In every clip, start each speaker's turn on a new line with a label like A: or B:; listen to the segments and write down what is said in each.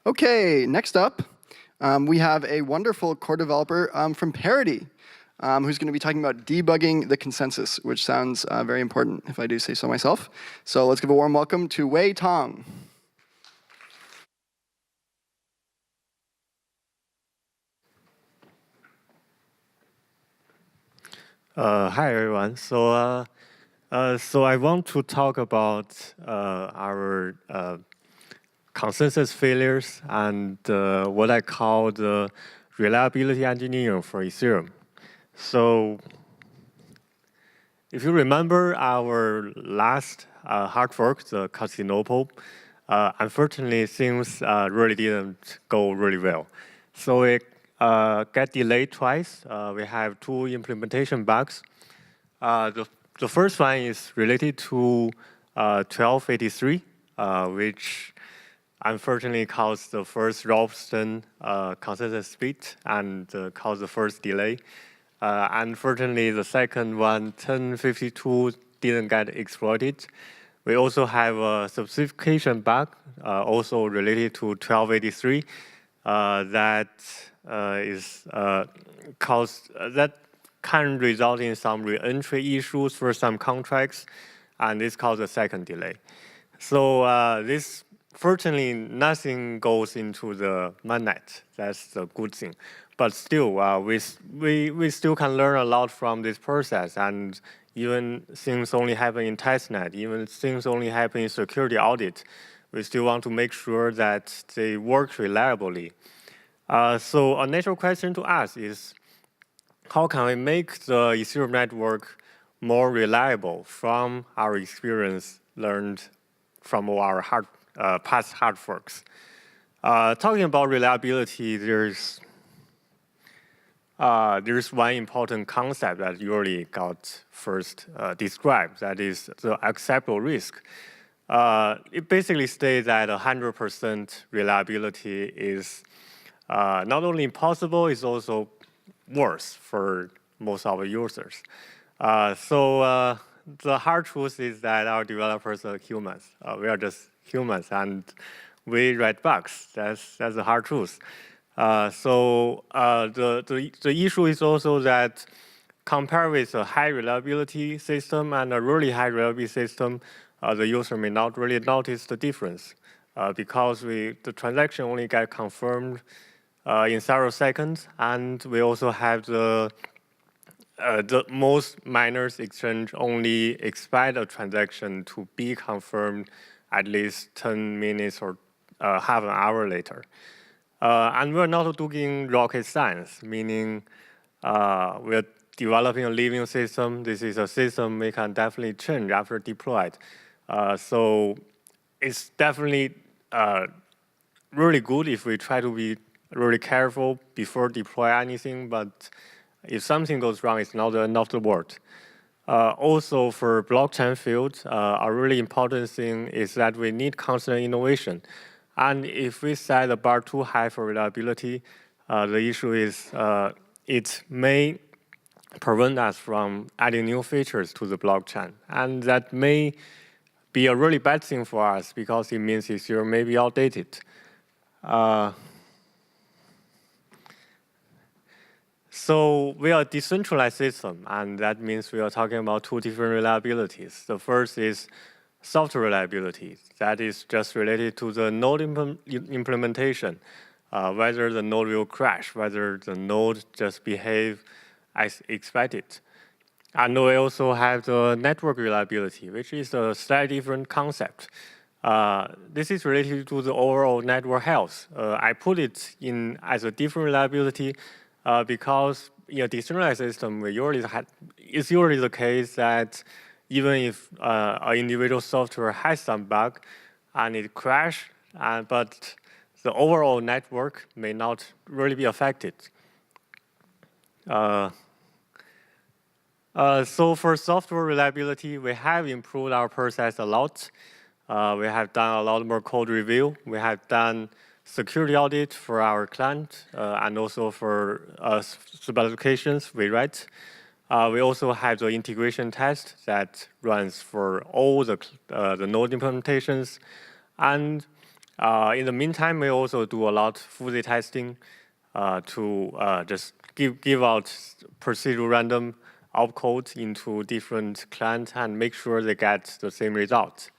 A: Okay, next up, we have a wonderful core developer from Parity, who's going to be talking about debugging the consensus, which sounds very important, if I do say so myself. So let's give a warm welcome to Tang.
B: Hi everyone. So I want to talk about our consensus failures and what I call the reliability engineering for Ethereum. So if you remember our last hard fork, the Constantinople, unfortunately things really didn't go really well. So it got delayed twice. We have two implementation bugs. The first one is related to 1283, which unfortunately caused the first Robson consensus split and caused the first delay. Unfortunately, the second one, 1052, didn't get exploited. We also have a specification bug, also related to 1283, that can result in some re-entry issues for some contracts, and this caused a second delay. So this, fortunately, nothing goes into the mainnet. That's the good thing. But still, we still can learn a lot from this process, and even things only happen in testnet, even things only happen in security audit, we still want to make sure that they work reliably. So a natural question to ask is, how can we make the Ethereum network more reliable from our experience learned from our past hard forks? Talking about reliability, there's one important concept that usually got first described, that is the acceptable risk. It basically states that 100% reliability is not only impossible, it's also worse for most of our users. So the hard truth is that our developers are humans. We are just humans, and we write bugs. That's the hard truth. So the issue is also that compared with a high reliability system and a really high reliability system, the user may not really notice the difference because the transaction only get confirmed in several seconds, and we also have the most miners exchange only expect a transaction to be confirmed at least 10 minutes or half an hour later. And we're not doing rocket science, meaning we're developing a living system. This is a system we can definitely change after deployed. So it's definitely really good if we try to be really careful before deploy anything, but if something goes wrong, it's not the end of the world. Also, for blockchain field, a really important thing is that we need constant innovation. And if we set the bar too high for reliability, the issue is it may prevent us from adding new features to the blockchain. And that may be a really bad thing for us because it means Ethereum may be outdated. So we are a decentralized system, and that means we are talking about two different reliabilities. The first is software reliability. That is just related to the node implementation, whether the node will crash, whether the node just behave as expected. And we also have the network reliability, which is a slightly different concept. This is related to the overall network health. I put it in as a different reliability because in a decentralized system, it's usually the case that even if an individual software has some bug and it crashes, but the overall network may not really be affected. So for software reliability, we have improved our process a lot. We have done a lot more code review. We have done security audit for our client and also for specifications we write. We also have the integration test that runs for all the node implementations. And In the meantime, we also do a lot of fuzzy testing to just give out procedural random opcodes into different clients and make sure they get the same result.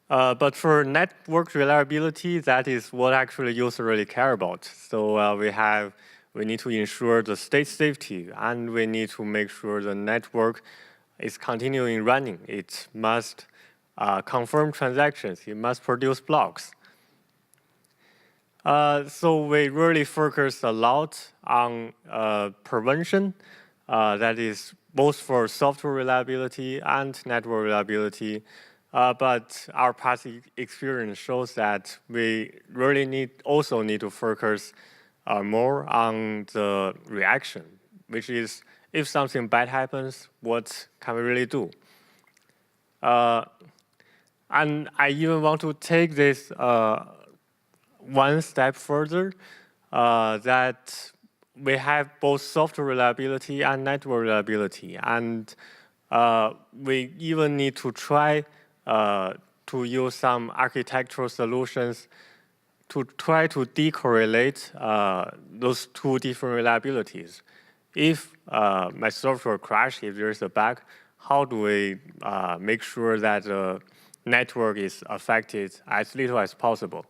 B: But for network reliability, that is what actually users really care about. So we need to ensure the state safety, and we need to make sure the network is continuing running. It must confirm transactions. It must produce blocks. So we really focus a lot on prevention. That is both for software reliability and network reliability. But our past experience shows that we really also need to focus more on the reaction, which is if something bad happens, what can we really do? And I even want to take this one step further, that we have both software reliability and network reliability. And we even need to try to use some architectural solutions to try to decorrelate those two different reliabilities. If my software crashes, if there's a bug, how do we make sure that the network is affected as little as possible?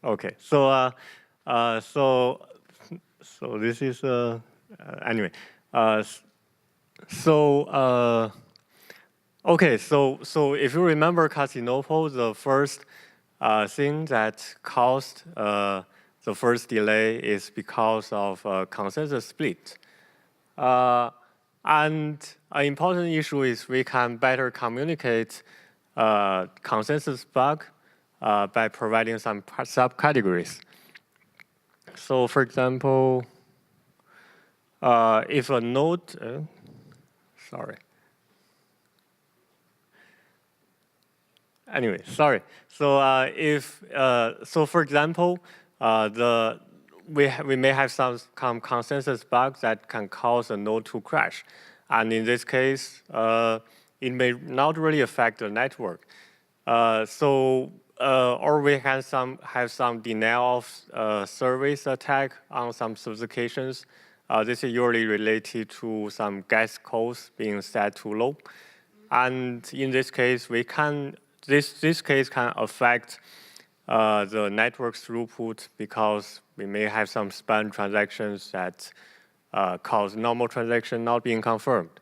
B: Okay, so this is anyway. Okay, so if you remember Casinopo, the first thing that caused the first delay is because of consensus split. And an important issue is we can better communicate consensus bug by providing some subcategories. So for example, if a node, sorry. Anyway, sorry. So so for example, we may have some consensus bugs that can cause a node to crash, and in this case, it may not really affect the network. Or we can have some denial of service attack on some specifications. This is usually related to some guest codes being set too low, and in this case, this case can affect the network throughput because we may have some spam transactions that cause normal transaction not being confirmed.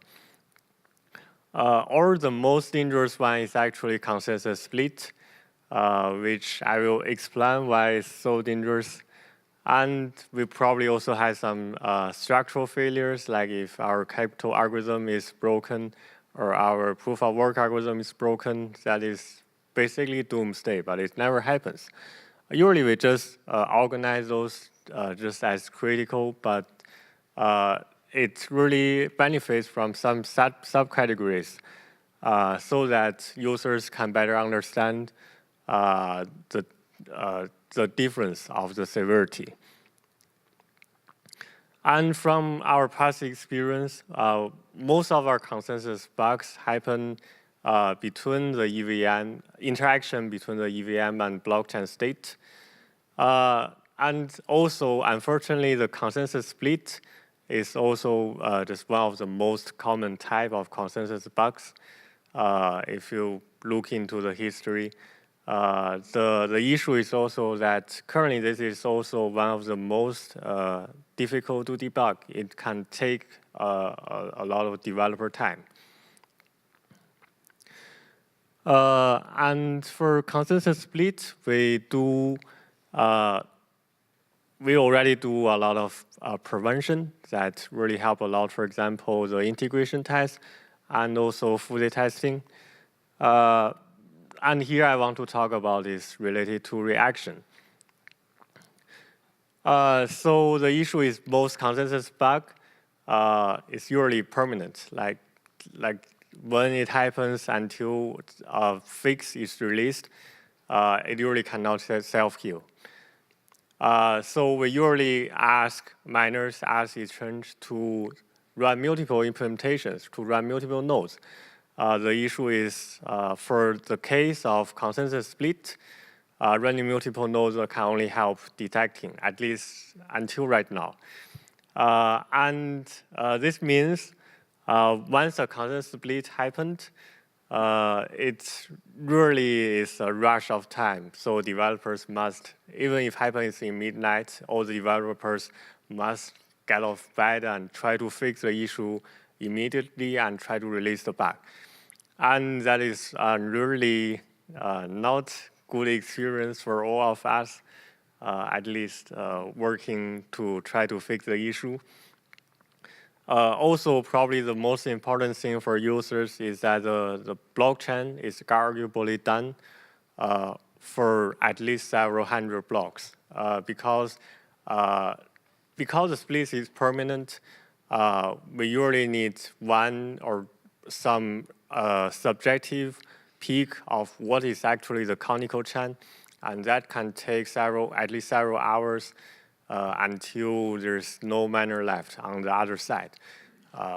B: Or the most dangerous one is actually consensus split, which I will explain why it's so dangerous. And we probably also have some structural failures, like if our capital algorithm is broken or our proof of work algorithm is broken, that is basically doomsday, but it never happens. Usually we just organize those just as critical, but it really benefits from some subcategories so that users can better understand the difference of the severity. And from our past experience, most of our consensus bugs happen between the EVM, interaction between the EVM and blockchain state. And also, unfortunately, the consensus split is also just one of the most common type of consensus bugs. If you look into the history, the issue is also that currently this is also one of the most difficult to debug. It can take a lot of developer time. And for consensus split, we already do a lot of prevention that really help a lot. For example, the integration test and also fuzzy testing. And here I want to talk about is related to reaction. So the issue is most consensus bug is usually permanent. Like when it happens until a fix is released, it usually cannot self-heal. So we usually ask miners, ask exchange to run multiple implementations, to run multiple nodes. the issue is for the case of consensus split, running multiple nodes can only help detecting, at least until right now. This means once a consensus split happened, it really is a rush of time. So developers must, even if it happens in midnight, all the developers must get off bed and try to fix the issue immediately and try to release the bug. And that is really not good experience for all of us, at least working to try to fix the issue. Also, probably the most important thing for users is that the blockchain is arguably done for at least several hundred blocks because the split is permanent. We usually need one or some subjective peak of what is actually the canonical chain, and that can take at least several hours until there's no miner left on the other side,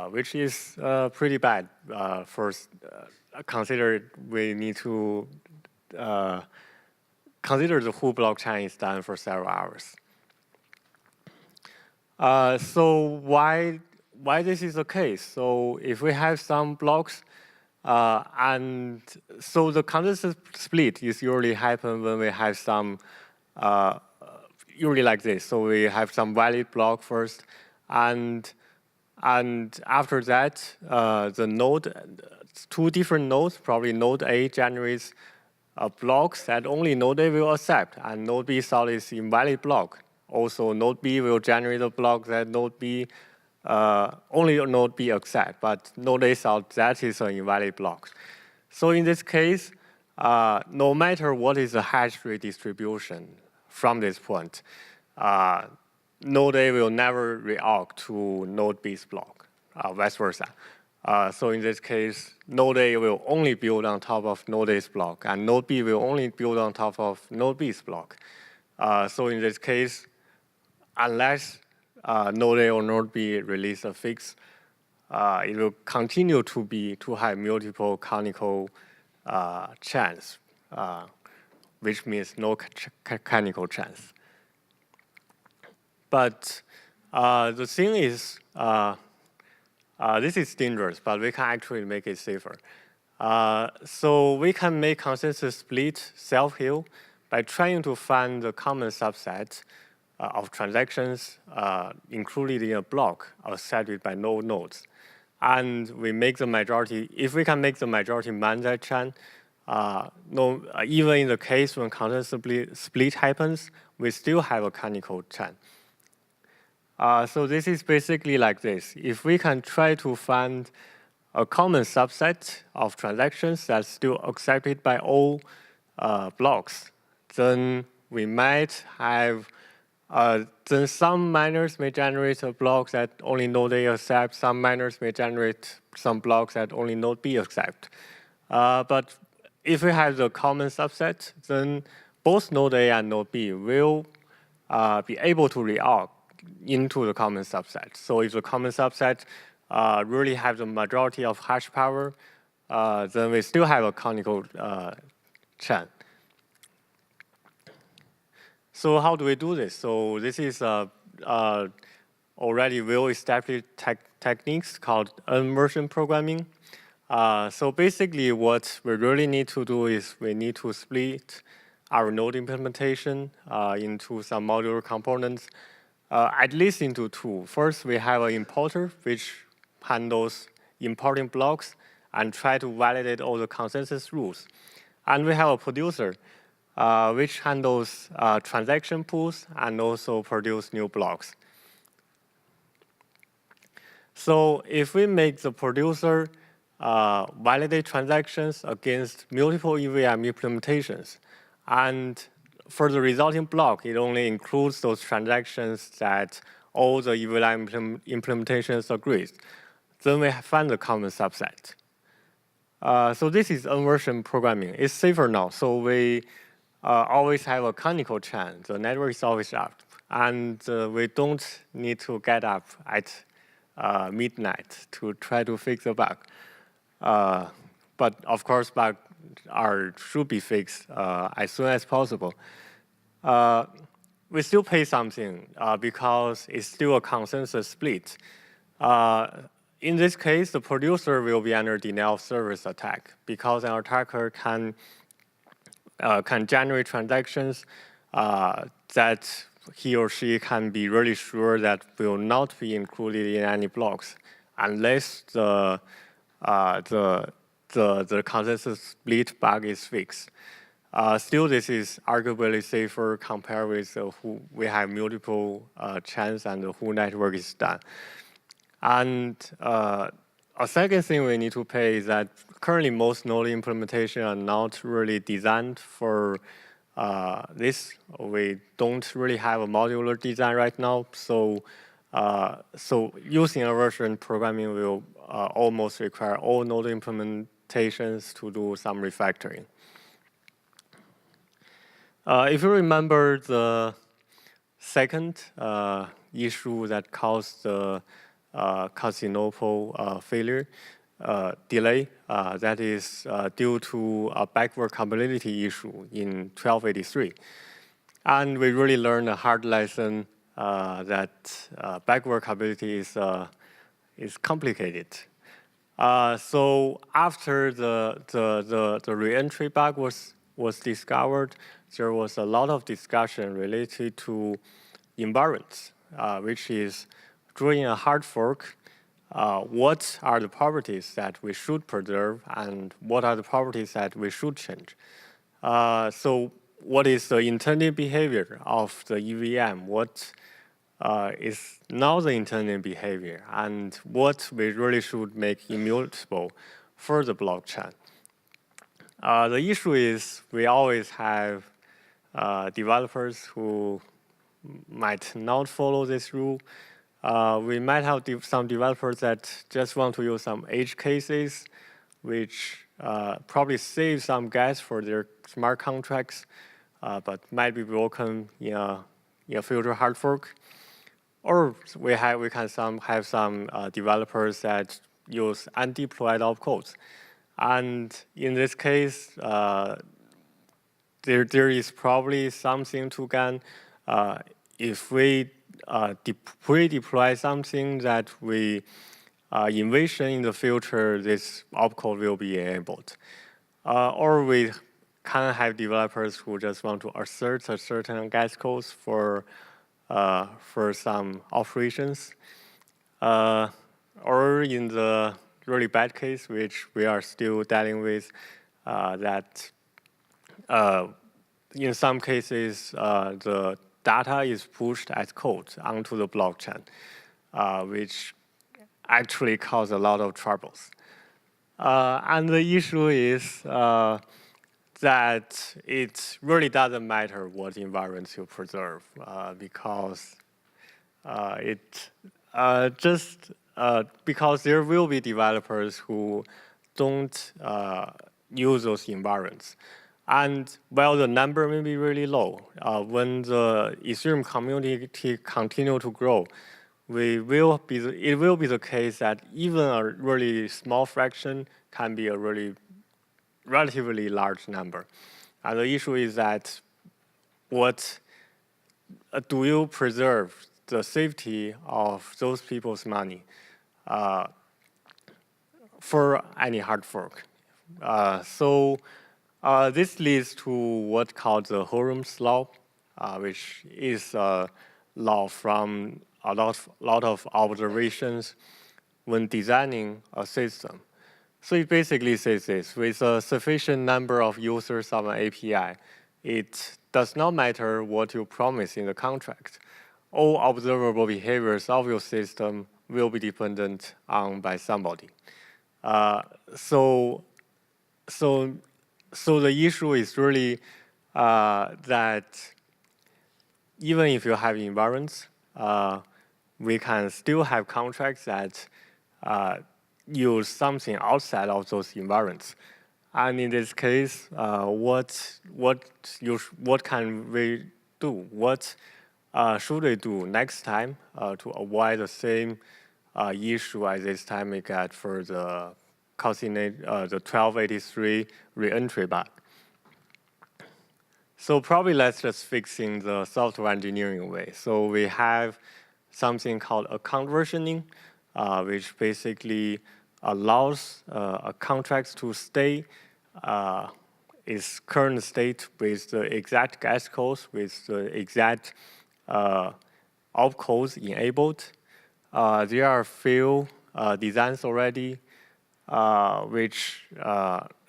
B: which is pretty bad for consider we need to consider the whole blockchain is done for several hours. So why this is the case? So if we have some blocks, and so the consensus split is usually happen when we have some usually like this. So we have some valid block first, and after that, the node, two different nodes, probably node A generates blocks that only node A will accept, and node B thought is invalid block. Also, node B will generate a block that node B only node B accept, but node A thought that is an invalid block. So in this case, no matter what is the hash rate distribution from this point, node A will never react to node B's block, vice versa. So in this case, node A will only build on top of node A's block, and node B will only build on top of node B's block. So in this case, unless node A or node B release a fix, it will continue to have multiple canonical chains, which means no canonical chains. But the thing is, this is dangerous, but we can actually make it safer. So we can make consensus split self-heal by trying to find the common subset of transactions included in a block accepted by no nodes. And we make the majority, if we can make the majority man that chain, even in the case when consensus split happens, we still have a canonical chain. So this is basically like this. If we can try to find a common subset of transactions that's still accepted by all blocks, then we might have, then some miners may generate a block that only node A accepts, some miners may generate some blocks that only node B accept. But if we have the common subset, then both node A and node B will be able to react into the common subset. So if the common subset really have the majority of hash power, then we still have a canonical chain. So how do we do this? So this is already well-established techniques called inversion programming. So basically what we really need to do is we need to split our node implementation into some modular components, at least into two. First, we have an importer, which handles importing blocks and try to validate all the consensus rules. And we have a producer, which handles transaction pools and also produce new blocks. So if we make the producer validate transactions against multiple EVM implementations, and for the resulting block, it only includes those transactions that all the EVM implementations agree, then we find the common subset. So this is inversion programming. It's safer now. So we always have a canonical chain. The network is always up. And we don't need to get up at midnight to try to fix the bug. but of course, bugs should be fixed as soon as possible. We still pay something because it's still a consensus split. In this case, the producer will be under denial of service attack because an attacker can generate transactions that he or she can be really sure that will not be included in any blocks unless the consensus split bug is fixed. Still, this is arguably safer compared with who we have multiple channels and the whole network is done. And a second thing we need to pay is that currently most node implementations are not really designed for this. We don't really have a modular design right now, so using a version programming will almost require all node implementations to do some refactoring. If you remember the second issue that caused the Constantinople failure delay, that is due to a backward compatibility issue in 1283. And we really learned a hard lesson that backward compatibility is complicated. So after the reentry bug was discovered, there was a lot of discussion related to invariance, which is during a hard fork, what are the properties that we should preserve and what are the properties that we should change? So what is the intended behavior of the EVM? What is not the intended behavior? And what we really should make immutable for the blockchain? The issue is we always have developers who might not follow this rule. We might have some developers that just want to use some edge cases, which probably save some gas for their smart contracts, but might be broken in a future hard fork. Or we can have some developers that use undeployed opcodes. And in this case, there is probably something to gain if we pre-deploy something that we envision in the future, this opcode will be enabled. Or we can have developers who just want to assert a certain gas codes for some operations. Or in the really bad case, which we are still dealing with, that in some cases, the data is pushed as code onto the blockchain, which actually cause a lot of troubles. And the issue is that it really doesn't matter what environments you preserve because because there will be developers who don't use those environments. And while the number may be really low, when the Ethereum community continue to grow, it will be the case that even a really small fraction can be a really relatively large number. And the issue is that do you preserve the safety of those people's money for any hard fork? This leads to what's called the Hurum's law, which is a law from a lot of observations when designing a system. So it basically says this: with a sufficient number of users of an API, it does not matter what you promise in the contract. All observable behaviors of your system will be dependent on by somebody. So the issue is really that even if you have environments, we can still have contracts that use something outside of those environments. And in this case, what can we do? What should we do next time to avoid the same issue as this time we got for the calcinate the 1283 reentry bug. So probably let's just fix in the software engineering way. So we have something called account versioning, which basically allows a contract to stay its current state with the exact guest codes, with the exact opcodes enabled. There are a few designs already, which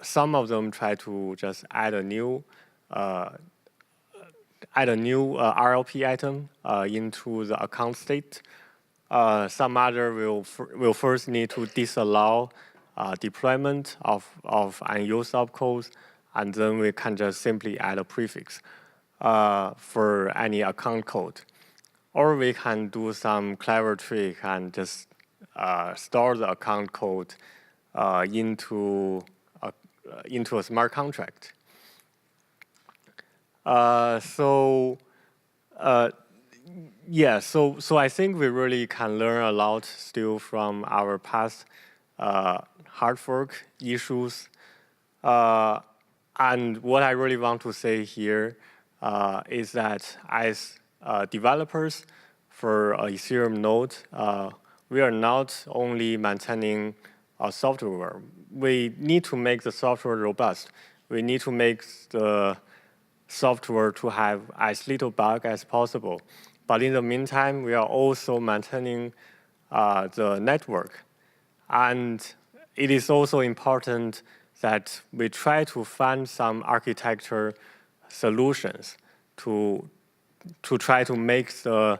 B: some of them try to just add a new RLP item into the account state. Some other will first need to disallow deployment of unused opcodes, and then we can just simply add a prefix for any account code. Or we can do some clever trick and just store the account code into a smart contract. So I think we really can learn a lot still from our past hard fork issues. And what I really want to say here is that as developers for a Ethereum node, we are not only maintaining a software. We need to make the software robust. We need to make the software to have as little bug as possible. But in the meantime, we are also maintaining the network. And it is also important that we try to find some architecture solutions to try to make the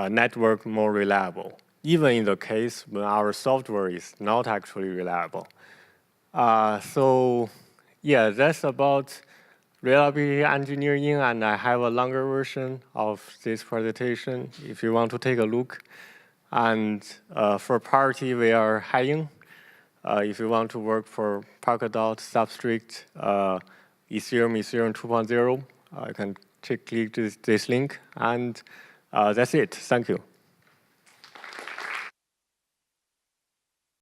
B: network more reliable, even in the case when our software is not actually reliable. So yeah, that's about reliability engineering, and I have a longer version of this presentation if you want to take a look. And for Parity, we are hiring. If you want to work for Polkadot, Substrate, Ethereum 2.0, you can click this link. And that's it. Thank you.